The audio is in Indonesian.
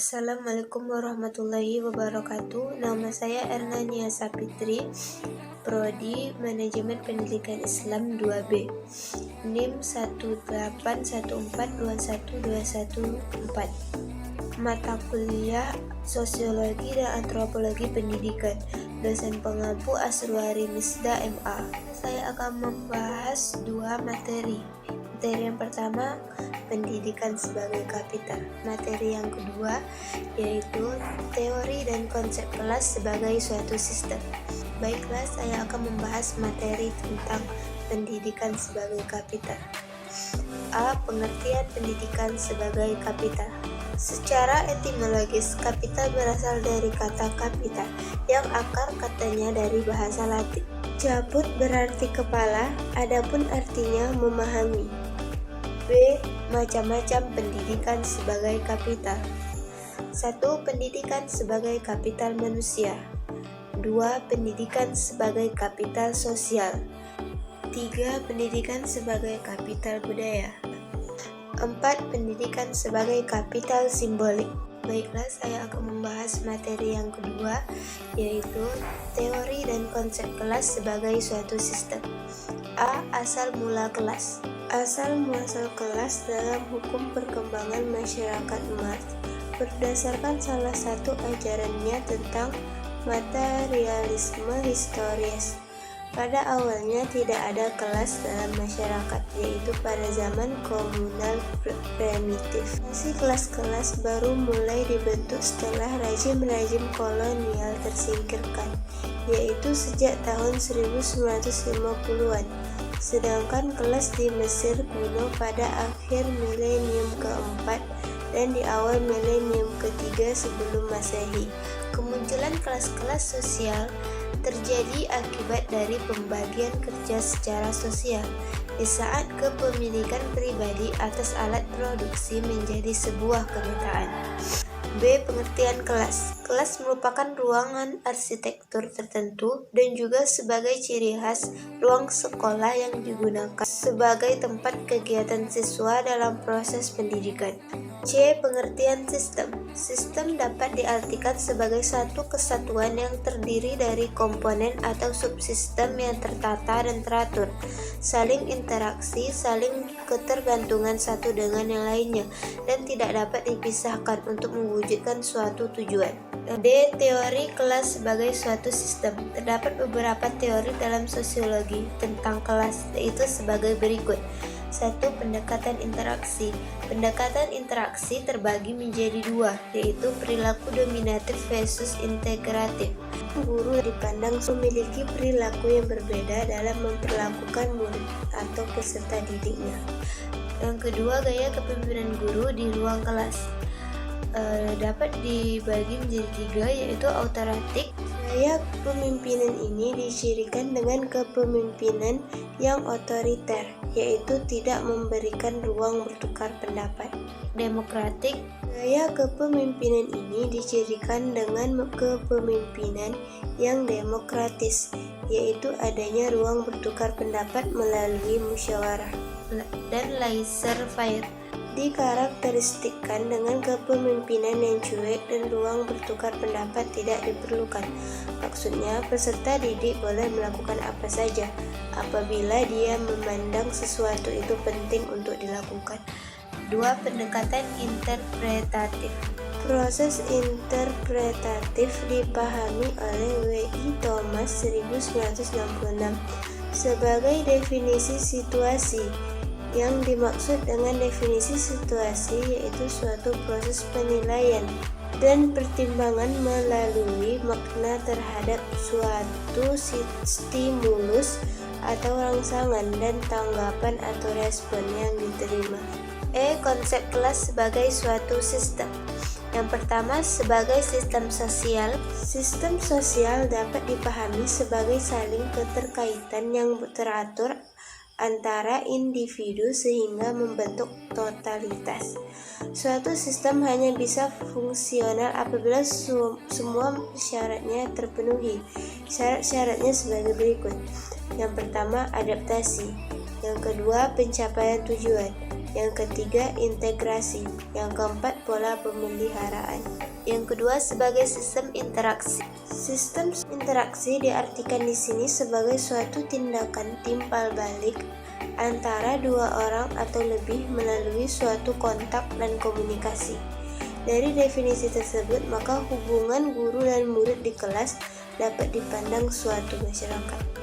Assalamualaikum warahmatullahi wabarakatuh. Nama saya Erna Nia Sapitri, Prodi Manajemen Pendidikan Islam 2B, NIM 181421214. Mata kuliah Sosiologi dan Antropologi Pendidikan. Dosen pengampu Asruari Misda MA. Saya akan membahas dua materi. Materi yang pertama, pendidikan sebagai kapital. Materi yang kedua yaitu teori dan konsep kelas sebagai suatu sistem. Baiklah, saya akan membahas materi tentang pendidikan sebagai kapital. A. Pengertian pendidikan sebagai kapital. Secara etimologis, kapital berasal dari kata kapita, yang akar katanya dari bahasa Latin. Caput berarti kepala, adapun artinya memahami. B. Macam-macam pendidikan sebagai kapital. 1. Pendidikan sebagai kapital manusia. 2. Pendidikan sebagai kapital sosial. 3. Pendidikan sebagai kapital budaya. 4. Pendidikan sebagai kapital simbolik. Baiklah, saya akan membahas materi yang kedua, yaitu teori dan konsep kelas sebagai suatu sistem. A. Asal mula kelas. Asal muasal kelas dalam hukum perkembangan masyarakat Marx berdasarkan salah satu ajarannya tentang materialisme historis. Pada awalnya tidak ada kelas dalam masyarakat, yaitu pada zaman komunal primitif. Kelas-kelas baru mulai dibentuk setelah rejim-rejim kolonial tersingkirkan, yaitu sejak tahun 1950-an. Sedangkan kelas di Mesir kuno pada akhir milenium keempat dan di awal milenium ketiga sebelum Masehi. Kemunculan kelas-kelas sosial terjadi akibat dari pembagian kerja secara sosial, di saat kepemilikan pribadi atas alat produksi menjadi sebuah kenyataan. B. Pengertian kelas. Kelas merupakan ruangan arsitektur tertentu dan juga sebagai ciri khas ruang sekolah yang digunakan sebagai tempat kegiatan siswa dalam proses pendidikan. C. Pengertian sistem. Sistem dapat diartikan sebagai satu kesatuan yang terdiri dari komponen atau subsistem yang tertata dan teratur, saling interaksi, saling ketergantungan satu dengan yang lainnya, dan tidak dapat dipisahkan untuk mewujudkan suatu tujuan. D. Teori kelas sebagai suatu sistem. Terdapat beberapa teori dalam sosiologi tentang kelas, yaitu sebagai berikut. 1. Pendekatan interaksi. Pendekatan interaksi terbagi menjadi dua, yaitu perilaku dominatif versus integratif. Guru dipandang memiliki perilaku yang berbeda dalam memperlakukan murid atau peserta didiknya. Yang kedua, gaya kepemimpinan guru di ruang kelas. Dapat dibagi menjadi tiga, yaitu autoritatif. Gaya kepemimpinan ini dicirikan dengan kepemimpinan yang otoriter, yaitu tidak memberikan ruang bertukar pendapat. Demokratik. Gaya kepemimpinan ini dicirikan dengan kepemimpinan yang demokratis, yaitu adanya ruang bertukar pendapat melalui musyawarah. Dan laissez-faire dikarakteristikkan dengan kepemimpinan yang cuek dan ruang bertukar pendapat tidak diperlukan. Maksudnya, peserta didik boleh melakukan apa saja apabila dia memandang sesuatu itu penting untuk dilakukan. 2. Pendekatan interpretatif. Proses interpretatif dipahami oleh W.I. Thomas 1966 sebagai definisi situasi. Yang dimaksud dengan definisi situasi yaitu suatu proses penilaian dan pertimbangan melalui makna terhadap suatu stimulus atau rangsangan dan tanggapan atau respon yang diterima. E. Konsep kelas sebagai suatu sistem. Yang pertama, sebagai sistem sosial. Sistem sosial dapat dipahami sebagai saling keterkaitan yang teratur antara individu sehingga membentuk totalitas. Suatu sistem hanya bisa fungsional apabila semua syaratnya terpenuhi. Syarat-syaratnya sebagai berikut. Yang pertama, adaptasi. Yang kedua, pencapaian tujuan. Yang ketiga, integrasi. Yang keempat, pola pemeliharaan. Yang kedua, sebagai sistem interaksi. Sistem interaksi diartikan di sini sebagai suatu tindakan timbal balik antara dua orang atau lebih melalui suatu kontak dan komunikasi. Dari definisi tersebut, maka hubungan guru dan murid di kelas dapat dipandang suatu masyarakat.